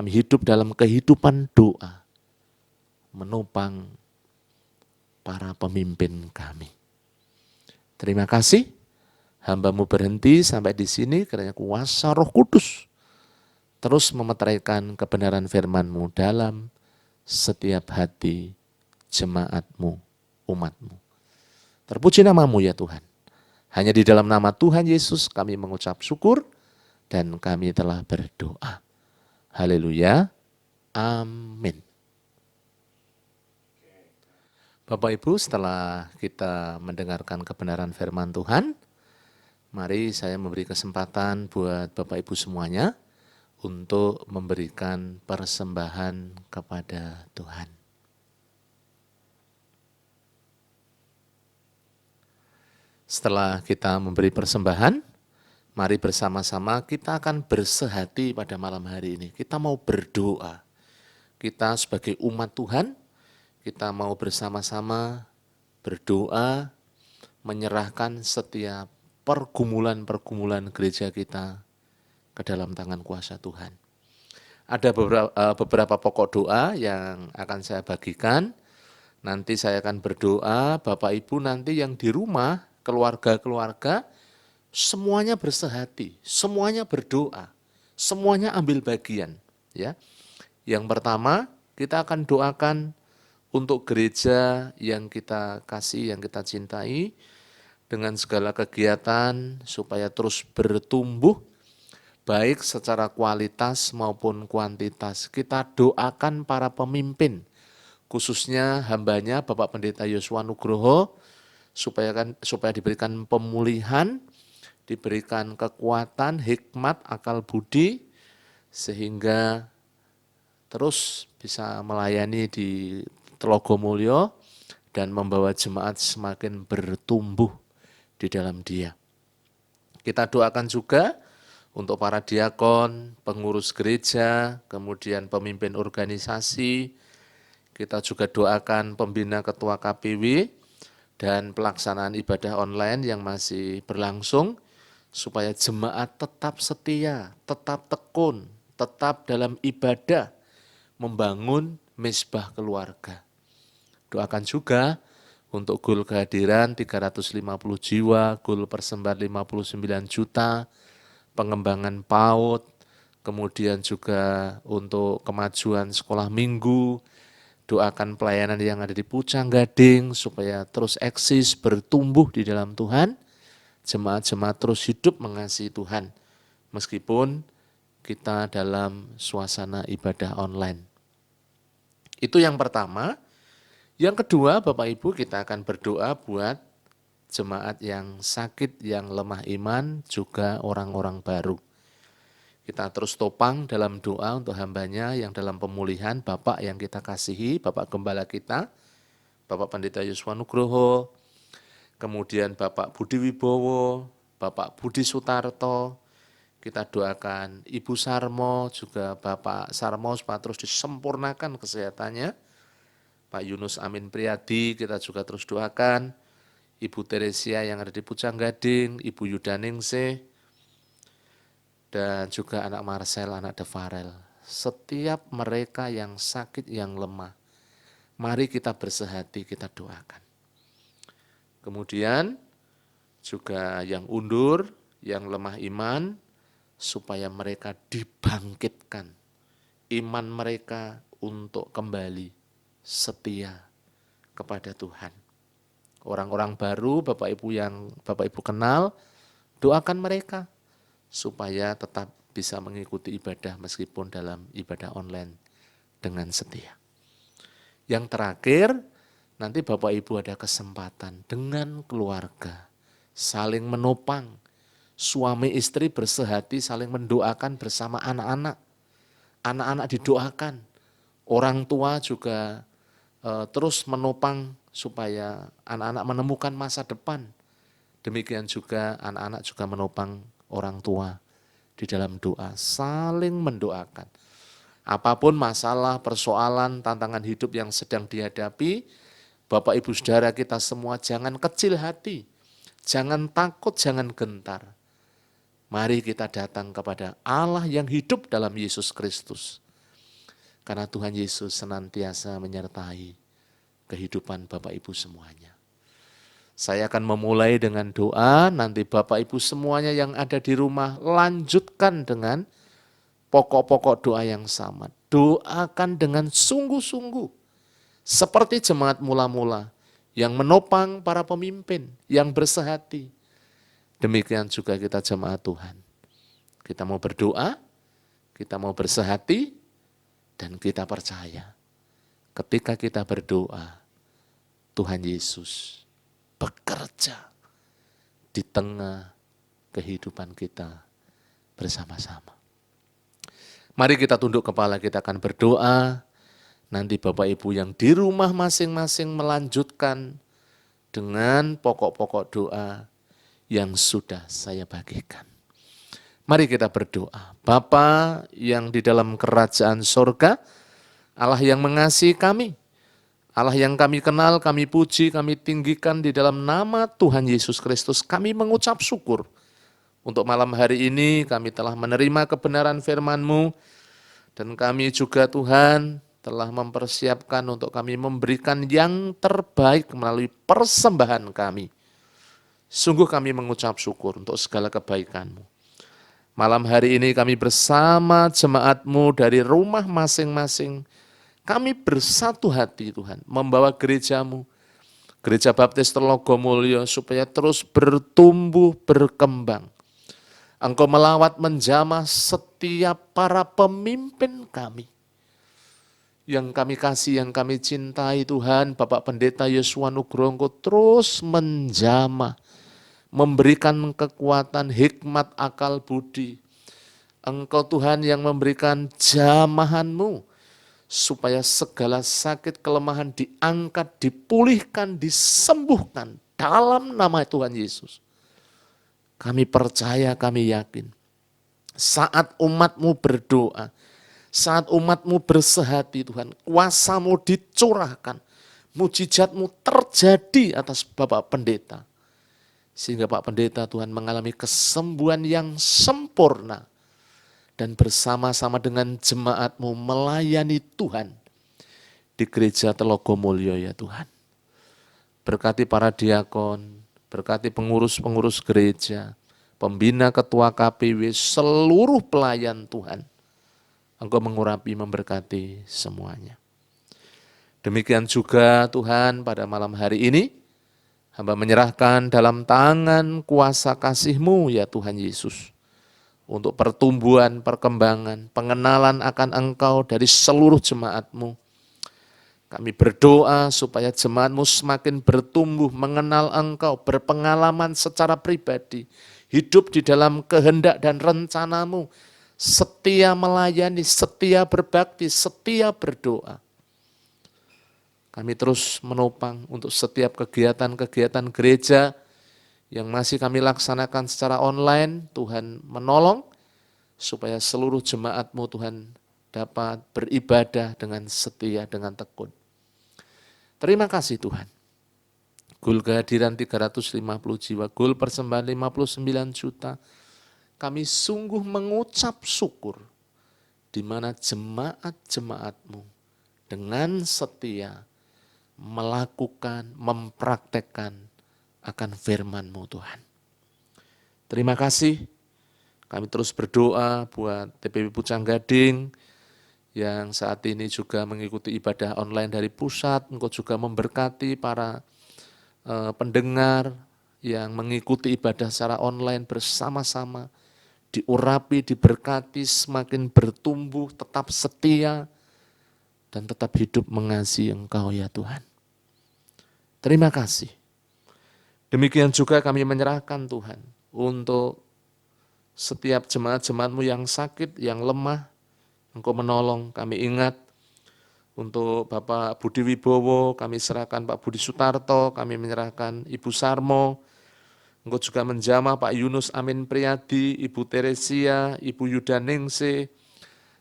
C: hidup dalam kehidupan doa, menopang para pemimpin kami. Terima kasih, hamba-Mu berhenti sampai di sini, kiranya kuasa Roh Kudus terus memeteraikan kebenaran firman-Mu dalam setiap hati jemaat-Mu, umat-Mu. Terpuji nama-Mu ya Tuhan. Hanya di dalam nama Tuhan Yesus kami mengucap syukur dan kami telah berdoa. Haleluya. Amin. Bapak Ibu, setelah kita mendengarkan kebenaran firman Tuhan, mari saya memberi kesempatan buat Bapak Ibu semuanya untuk memberikan persembahan kepada Tuhan. Setelah kita memberi persembahan, mari bersama-sama kita akan bersehati pada malam hari ini. Kita mau berdoa. Kita sebagai umat Tuhan, kita mau bersama-sama berdoa, menyerahkan setiap pergumulan-pergumulan gereja kita ke dalam tangan kuasa Tuhan. Ada beberapa pokok doa yang akan saya bagikan. Nanti saya akan berdoa, Bapak Ibu nanti yang di rumah, keluarga-keluarga, semuanya bersehati, semuanya berdoa, semuanya ambil bagian. Ya. Yang pertama, kita akan doakan untuk gereja yang kita kasih, yang kita cintai, dengan segala kegiatan supaya terus bertumbuh, baik secara kualitas maupun kuantitas. Kita doakan para pemimpin, khususnya hambanya Bapak Pendeta Yosua Nugroho, supaya diberikan pemulihan, diberikan kekuatan, hikmat, akal budi, sehingga terus bisa melayani di Telogomulyo dan membawa jemaat semakin bertumbuh di dalam Dia. Kita doakan juga untuk para diakon, pengurus gereja, kemudian pemimpin organisasi. Kita juga doakan pembina ketua KPW dan pelaksanaan ibadah online yang masih berlangsung, supaya jemaat tetap setia, tetap tekun, tetap dalam ibadah, membangun mesbah keluarga. Doakan juga untuk goal kehadiran 350 jiwa, goal persembahan 59 juta, pengembangan PAUD, kemudian juga untuk kemajuan sekolah minggu. Doakan pelayanan yang ada di Pucang Gading supaya terus eksis, bertumbuh di dalam Tuhan. jemaat-jemaat terus hidup mengasihi Tuhan, meskipun kita dalam suasana ibadah online. Itu yang pertama. Yang kedua, Bapak Ibu, kita akan berdoa buat jemaat yang sakit, yang lemah iman, juga orang-orang baru. Kita terus topang dalam doa untuk hambanya yang dalam pemulihan, Bapak yang kita kasihi, Bapak Gembala kita, Bapak Pendeta Yuswa Nugroho, kemudian Bapak Budi Wibowo, Bapak Budi Sutarto, kita doakan Ibu Sarmo, juga Bapak Sarmo supaya terus disempurnakan kesehatannya. Pak Yunus Amin Priyadi kita juga terus doakan, Ibu Teresia yang ada di Pucang Gading, Ibu Yudaningsih, dan juga anak Marcel, anak Devarel. Setiap mereka yang sakit, yang lemah, mari kita bersehati, kita doakan. Kemudian juga yang undur, yang lemah iman, supaya mereka dibangkitkan, iman mereka untuk kembali setia kepada Tuhan. Orang-orang baru, Bapak Ibu kenal, doakan mereka supaya tetap bisa mengikuti ibadah meskipun dalam ibadah online dengan setia. Yang terakhir, nanti Bapak Ibu ada kesempatan dengan keluarga saling menopang, suami istri bersehati saling mendoakan bersama anak-anak. Anak-anak didoakan, orang tua juga terus menopang supaya anak-anak menemukan masa depan. Demikian juga anak-anak juga menopang orang tua di dalam doa, saling mendoakan. Apapun masalah, persoalan, tantangan hidup yang sedang dihadapi, Bapak Ibu Saudara kita semua jangan kecil hati, jangan takut, jangan gentar. Mari kita datang kepada Allah yang hidup dalam Yesus Kristus. Karena Tuhan Yesus senantiasa menyertai kehidupan Bapak Ibu semuanya. Saya akan memulai dengan doa, nanti Bapak Ibu semuanya yang ada di rumah lanjutkan dengan pokok-pokok doa yang sama. Doakan dengan sungguh-sungguh, seperti jemaat mula-mula yang menopang para pemimpin, yang bersehati. Demikian juga kita jemaat Tuhan. Kita mau berdoa, kita mau bersehati, dan kita percaya ketika kita berdoa, Tuhan Yesus bekerja di tengah kehidupan kita bersama-sama. Mari kita tunduk kepala, kita akan berdoa. Nanti Bapak Ibu yang di rumah masing-masing melanjutkan dengan pokok-pokok doa yang sudah saya bagikan. Mari kita berdoa. Bapa yang di dalam kerajaan sorga, Allah yang mengasihi kami, Allah yang kami kenal, kami puji, kami tinggikan di dalam nama Tuhan Yesus Kristus. Kami mengucap syukur untuk malam hari ini kami telah menerima kebenaran firman-Mu, dan kami juga Tuhan telah mempersiapkan untuk kami memberikan yang terbaik melalui persembahan kami. Sungguh kami mengucap syukur untuk segala kebaikan-Mu. Malam hari ini kami bersama jemaat-Mu dari rumah masing-masing, kami bersatu hati Tuhan, membawa gereja-Mu, Gereja Baptis Telogomulyo, supaya terus bertumbuh, berkembang. Engkau melawat menjamah setiap para pemimpin kami, yang kami kasih, yang kami cintai Tuhan. Bapak Pendeta Yuswa Nugroho, Engkau terus menjamah, memberikan kekuatan, hikmat, akal, budi. Engkau Tuhan yang memberikan jamahan-Mu, supaya segala sakit, kelemahan diangkat, dipulihkan, disembuhkan dalam nama Tuhan Yesus. Kami percaya, kami yakin, saat umat-Mu berdoa, saat umat-Mu bersehati Tuhan, kuasa-Mu dicurahkan, mujizat-Mu terjadi atas Bapak Pendeta. Sehingga Pak Pendeta Tuhan mengalami kesembuhan yang sempurna. Dan bersama-sama dengan jemaat-Mu melayani Tuhan di Gereja Telogomulyo ya Tuhan. Berkati para diakon, berkati pengurus-pengurus gereja, pembina ketua KPW, seluruh pelayan Tuhan. Engkau mengurapi, memberkati semuanya. Demikian juga Tuhan pada malam hari ini, Hamba menyerahkan dalam tangan kuasa kasih-Mu ya Tuhan Yesus, untuk pertumbuhan, perkembangan, pengenalan akan Engkau dari seluruh jemaat-Mu. Kami berdoa supaya jemaat-Mu semakin bertumbuh, mengenal Engkau, berpengalaman secara pribadi, hidup di dalam kehendak dan rencana-Mu, setia melayani, setia berbakti, setia berdoa. Kami terus menopang untuk setiap kegiatan-kegiatan gereja yang masih kami laksanakan secara online. Tuhan menolong supaya seluruh jemaat-Mu Tuhan dapat beribadah dengan setia, dengan tekun. Terima kasih Tuhan. Gul kehadiran 350 jiwa, gul persembahan 59 juta. Kami sungguh mengucap syukur di mana jemaat-jemaat-Mu dengan setia melakukan, mempraktekkan akan firman-Mu Tuhan. Terima kasih. Kami terus berdoa buat TPP Pucang Gading yang saat ini juga mengikuti ibadah online dari pusat. Engkau juga memberkati para pendengar yang mengikuti ibadah secara online bersama-sama. Diurapi, diberkati, semakin bertumbuh, tetap setia, dan tetap hidup mengasihi Engkau ya Tuhan. Terima kasih. Demikian juga kami menyerahkan Tuhan untuk setiap jemaat-jemaat-Mu yang sakit, yang lemah, Engkau menolong. Kami ingat untuk Bapak Budi Wibowo, kami serahkan Pak Budi Sutarto, kami menyerahkan Ibu Sarmo, Engkau juga menjamah Pak Yunus Amin Priyadi, Ibu Teresia, Ibu Yuda Ningsih.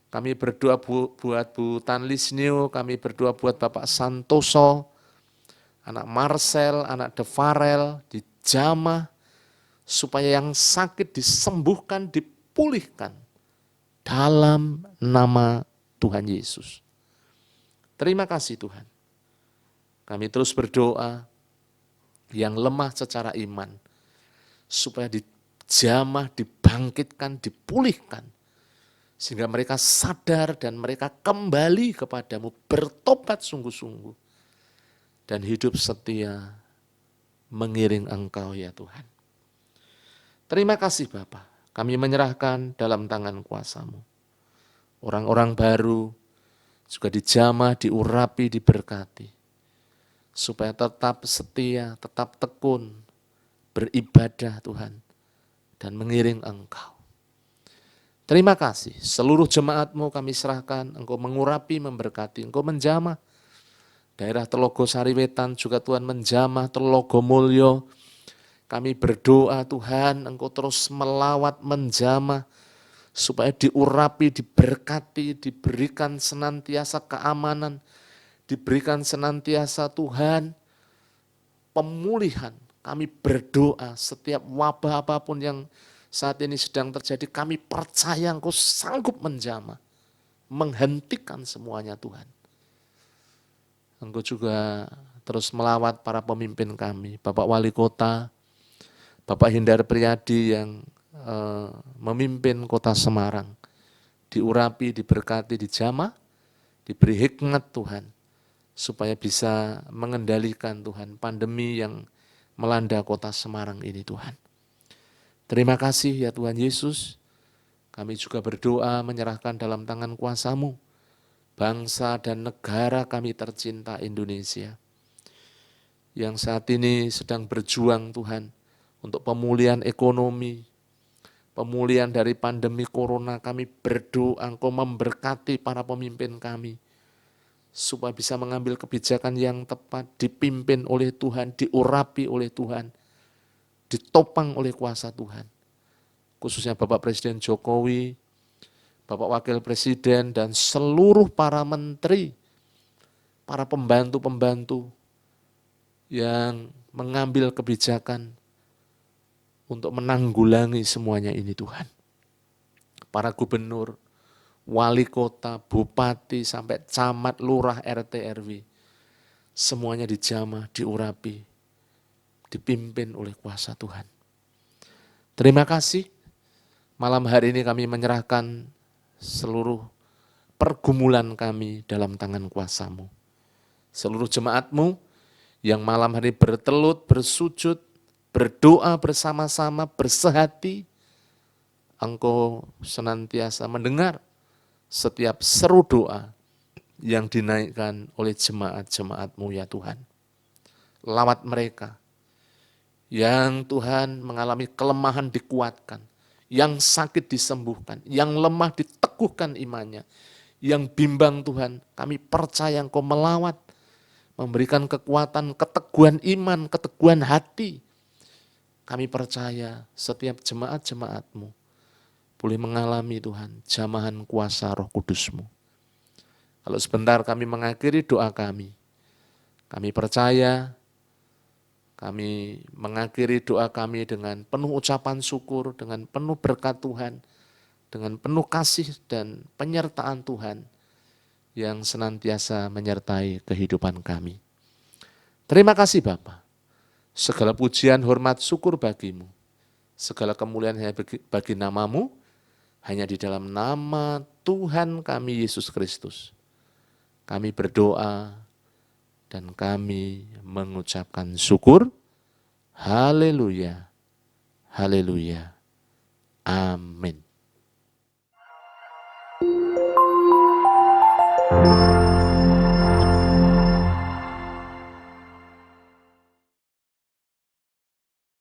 C: Kami berdoa buat Bu Tan Lisnio, kami berdoa buat Bapak Santoso, anak Marcel, anak Devarel, dijamah, supaya yang sakit disembuhkan, dipulihkan dalam nama Tuhan Yesus. Terima kasih Tuhan. Kami terus berdoa yang lemah secara iman, supaya dijamah, dibangkitkan, dipulihkan, sehingga mereka sadar dan mereka kembali kepadamu, bertobat sungguh-sungguh, dan hidup setia mengiring Engkau ya Tuhan. Terima kasih Bapa, kami menyerahkan dalam tangan kuasa-Mu. Orang-orang baru juga dijamah, diurapi, diberkati, supaya tetap setia, tetap tekun, beribadah Tuhan, dan mengiring Engkau. Terima kasih, seluruh jemaat-Mu kami serahkan, Engkau mengurapi, memberkati, Engkau menjamah. Daerah Telogo Sariwetan juga Tuhan menjamah, Telogo Mulyo. Kami berdoa Tuhan, Engkau terus melawat, menjamah, supaya diurapi, diberkati, diberikan senantiasa keamanan, diberikan senantiasa Tuhan pemulihan. Kami berdoa setiap wabah apapun yang saat ini sedang terjadi, kami percaya Engkau sanggup menjamah, menghentikan semuanya Tuhan. Engkau juga terus melawat para pemimpin kami, Bapak Wali Kota, Bapak Hindar Priyadi yang memimpin Kota Semarang, diurapi, diberkati, dijamah, diberi hikmat Tuhan, supaya bisa mengendalikan Tuhan pandemi yang melanda Kota Semarang ini Tuhan. Terima kasih ya Tuhan Yesus, kami juga berdoa menyerahkan dalam tangan kuasa-Mu bangsa dan negara kami tercinta Indonesia, yang saat ini sedang berjuang Tuhan untuk pemulihan ekonomi, pemulihan dari pandemi corona. Kami berdoa Engkau memberkati para pemimpin kami, supaya bisa mengambil kebijakan yang tepat, dipimpin oleh Tuhan, diurapi oleh Tuhan, ditopang oleh kuasa Tuhan. Khususnya Bapak Presiden Jokowi, Bapak Wakil Presiden, dan seluruh para menteri, para pembantu-pembantu yang mengambil kebijakan untuk menanggulangi semuanya ini Tuhan. Para gubernur, wali kota, bupati, sampai camat, lurah, RT, RW, semuanya dijamah, diurapi, dipimpin oleh kuasa Tuhan. Terima kasih, malam hari ini kami menyerahkan seluruh pergumulan kami dalam tangan kuasa-Mu. Seluruh jemaat-Mu yang malam hari bertelut, bersujud, berdoa bersama-sama, bersehati, Engkau senantiasa mendengar setiap seru doa yang dinaikkan oleh jemaat-jemaat-Mu ya Tuhan. Lawat mereka, yang Tuhan mengalami kelemahan dikuatkan, yang sakit disembuhkan, yang lemah diteguhkan imannya, yang bimbang Tuhan, kami percaya Engkau melawat, memberikan kekuatan, keteguhan iman, keteguhan hati. Kami percaya setiap jemaat-jemaat-Mu boleh mengalami Tuhan, jamahan kuasa Roh Kudus-Mu. Kalau sebentar kami mengakhiri doa kami percaya, kami mengakhiri doa kami dengan penuh ucapan syukur, dengan penuh berkat Tuhan, dengan penuh kasih dan penyertaan Tuhan yang senantiasa menyertai kehidupan kami. Terima kasih Bapa. Segala pujian, hormat, syukur bagimu. Segala kemuliaan hanya bagi namamu, hanya di dalam nama Tuhan kami Yesus Kristus. Kami berdoa dan kami mengucapkan syukur. Haleluya, haleluya, amin.